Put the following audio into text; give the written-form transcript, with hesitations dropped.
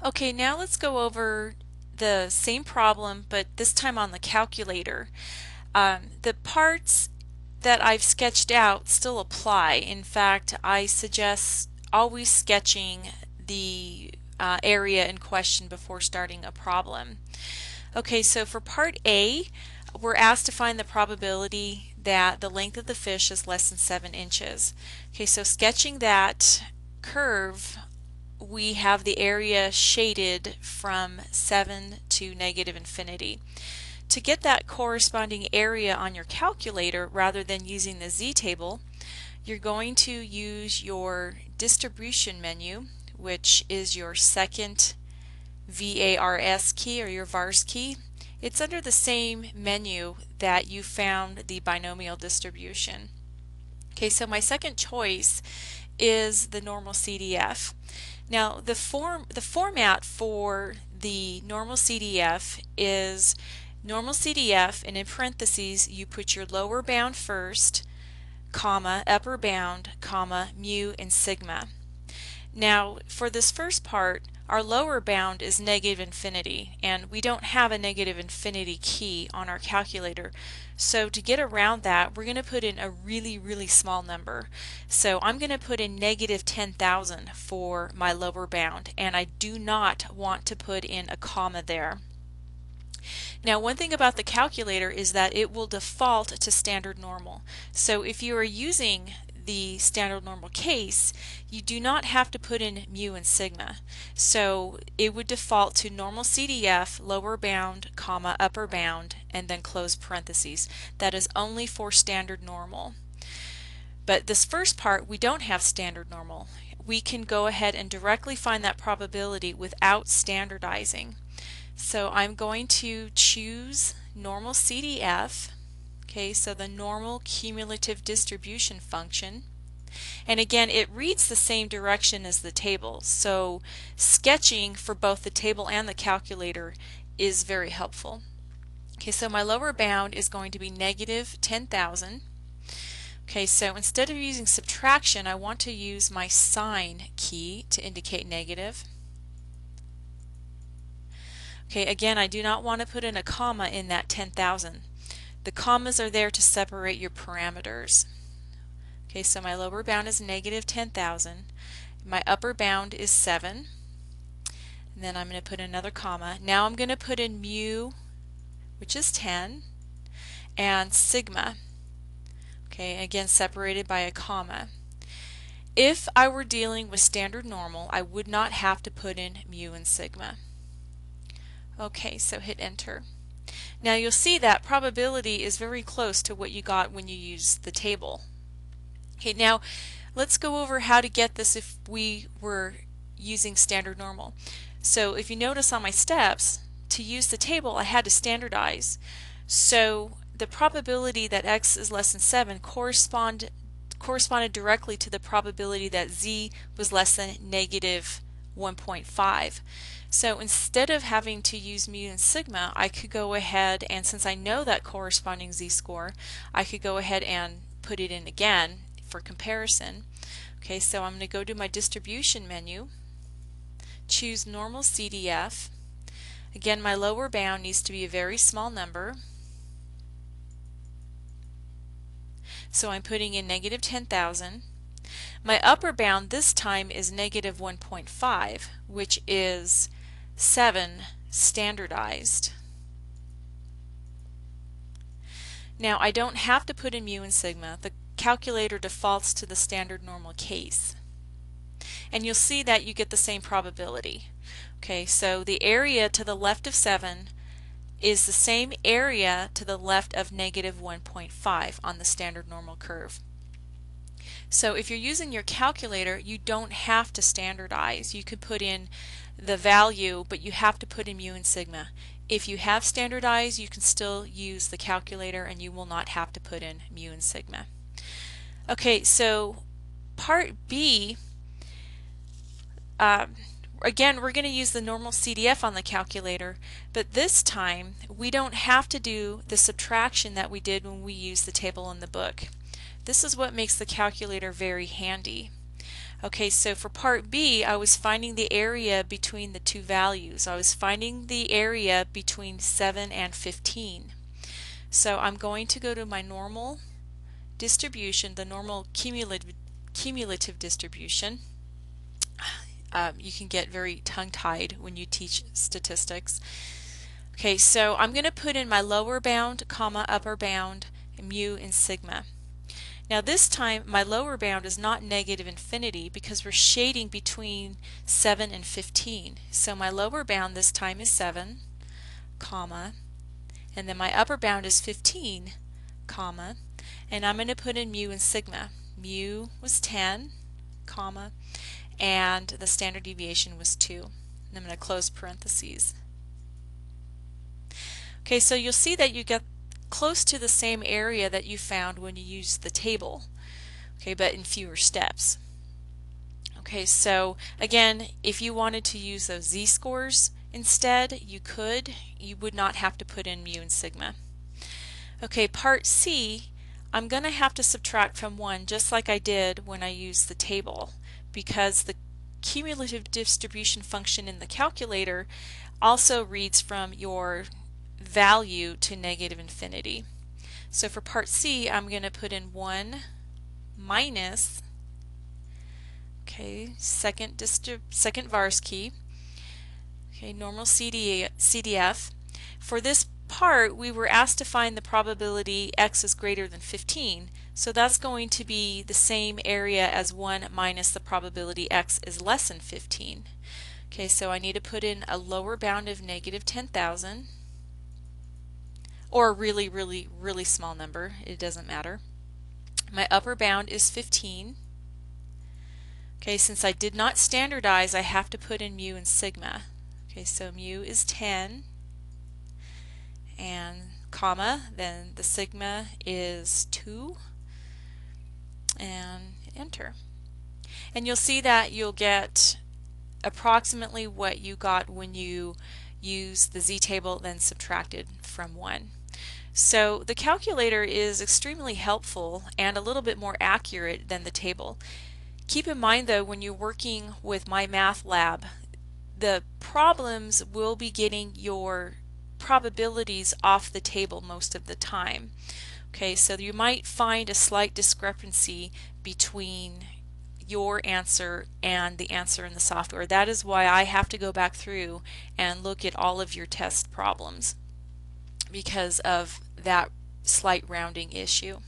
Okay, now let's go over the same problem, but this time on the calculator. The parts that I've sketched out still apply. In fact, I suggest always sketching the area in question before starting a problem. Okay, so for part A, we're asked to find the probability that the length of the fish is less than 7 inches. Okay, so sketching that curve, we have the area shaded from 7 to negative infinity. To get that corresponding area on your calculator rather than using the z-table, you're going to use your distribution menu, which is your second VARS key or your VARS key. It's under the same menu that you found the binomial distribution. Okay, so my second choice is the normal CDF. Now the format for the normal CDF is normal CDF, and in parentheses you put your lower bound first, comma, upper bound, comma, mu and sigma. Now for this first part, our lower bound is negative infinity, and we don't have a negative infinity key on our calculator. So to get around that, we're going to put in a really small number. So I'm going to put in negative 10,000 for my lower bound, and I do not want to put in a comma there. Now, one thing about the calculator is that it will default to standard normal. So if you are using the standard normal case, you do not have to put in mu and sigma. So it would default to normal CDF, lower bound, comma, upper bound, and then close parentheses. That is only for standard normal. But this first part, we don't have standard normal. We can go ahead and directly find that probability without standardizing. So I'm going to choose normal CDF. Okay, so the normal cumulative distribution function. And again, it reads the same direction as the table, so sketching for both the table and the calculator is very helpful. Okay, so my lower bound is going to be negative 10,000. Okay, so instead of using subtraction, I want to use my sign key to indicate negative. Okay, again, I do not want to put in a comma in that 10,000. The commas are there to separate your parameters. Okay, so my lower bound is negative 10,000. My upper bound is 7. And then I'm going to put another comma. Now I'm going to put in mu, which is 10, and sigma. Okay, again separated by a comma. If I were dealing with standard normal, I would not have to put in mu and sigma. Okay, so hit enter. Now you'll see that probability is very close to what you got when you used the table. Okay, now let's go over how to get this if we were using standard normal. So if you notice on my steps, to use the table I had to standardize. So the probability that x is less than 7 corresponded directly to the probability that z was less than negative 1.5. So instead of having to use mu and sigma, I could go ahead and, since I know that corresponding z-score, I could go ahead and put it in again for comparison. Okay, so I'm going to go to my distribution menu, choose normal CDF. Again, my lower bound needs to be a very small number. So I'm putting in negative 10,000. My upper bound this time is negative 1.5, which is 7 standardized. Now I don't have to put in mu and sigma. The calculator defaults to the standard normal case. And you'll see that you get the same probability. Okay, so the area to the left of 7 is the same area to the left of negative 1.5 on the standard normal curve. So if you're using your calculator, you don't have to standardize. You could put in the value, but you have to put in mu and sigma. If you have standardized, you can still use the calculator and you will not have to put in mu and sigma. Okay, so part B, again, we're going to use the normal CDF on the calculator, but this time we don't have to do the subtraction that we did when we used the table in the book. This is what makes the calculator very handy. Okay, so for part B, I was finding the area between the two values. I was finding the area between 7 and 15. So I'm going to go to my normal distribution, the normal cumulative distribution. You can get very tongue-tied when you teach statistics. Okay, so I'm going to put in my lower bound, comma, upper bound, mu and sigma. Now this time my lower bound is not negative infinity because we're shading between 7 and 15. So my lower bound this time is 7, comma, and then my upper bound is 15, comma, and I'm going to put in mu and sigma. Mu was 10, comma, and the standard deviation was 2. And I'm going to close parentheses. Okay, so you'll see that you get close to the same area that you found when you used the table, okay, but in fewer steps. Okay, so again, if you wanted to use those z-scores instead, you could. You would not have to put in mu and sigma. Okay, part C, I'm going to have to subtract from 1 just like I did when I used the table, because the cumulative distribution function in the calculator also reads from your value to negative infinity. So for part C, I'm going to put in 1 minus, okay, second Varsky, okay, normal CDF. For this part, we were asked to find the probability x is greater than 15, so that's going to be the same area as 1 minus the probability x is less than 15. Okay, so I need to put in a lower bound of negative 10,000, or a really, really, really small number. It doesn't matter. My upper bound is 15. Okay, since I did not standardize, I have to put in mu and sigma. Okay, so mu is 10, and comma, then the sigma is 2, and enter. And you'll see that you'll get approximately what you got when you use the z-table then subtracted from 1. So the calculator is extremely helpful and a little bit more accurate than the table. Keep in mind though, when you're working with MyMathLab, the problems will be getting your probabilities off the table most of the time. Okay, so you might find a slight discrepancy between your answer and the answer in the software. That is why I have to go back through and look at all of your test problems, because of that slight rounding issue.